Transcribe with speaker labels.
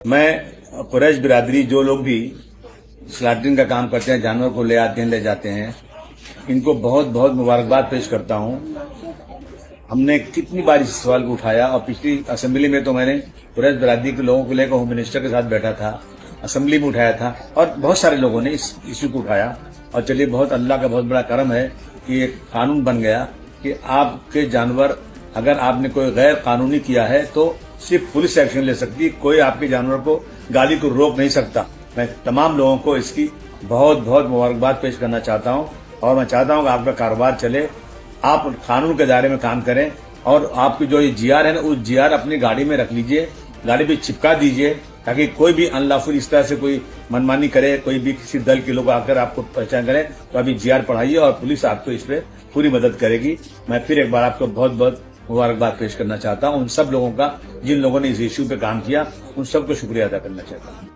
Speaker 1: मैं कुरैश बिरादरी जो लोग भी स्लॉटरिंग का काम करते हैं, जानवर को ले आते हैं, ले जाते हैं, इनको बहुत बहुत मुबारकबाद पेश करता हूं। हमने कितनी बार इस सवाल को उठाया और पिछली असेंबली में तो मैंने कुरैश बिरादरी के लोगों को लेकर होम मिनिस्टर के साथ बैठा था, असेंबली में उठाया था और बहुत सारे लोगों ने इस इश्यू को उठाया। और चलिए, बहुत अल्लाह का बहुत बड़ा करम है कि एक कानून बन गया कि आपके जानवर अगर आपने कोई गैर कानूनी किया है तो सिर्फ पुलिस एक्शन ले सकती है, कोई आपके जानवर को गाड़ी को रोक नहीं सकता। मैं तमाम लोगों को इसकी बहुत बहुत मुबारकबाद पेश करना चाहता हूं और मैं चाहता हूं कि आपका कारोबार चले, आप कानून के दायरे में काम करें और आपकी जो ये जीआर है ना, उस जीआर अपनी गाड़ी में रख लीजिए, गाड़ी पे चिपका दीजिए ताकि कोई भी अनलॉफुल इस तरह से कोई मनमानी करे, कोई भी किसी दल के लोग आकर आपको पहचान करें तो अभी जीआर पढ़ाइए और पुलिस आपको इस पे पूरी मदद करेगी। मैं फिर एक बार आपको बहुत बहुत मुबारकबाद पेश करना चाहता हूं, उन सब लोगों का जिन लोगों ने इस इश्यू पे काम किया, उन सबको शुक्रिया अदा करना चाहता हूं।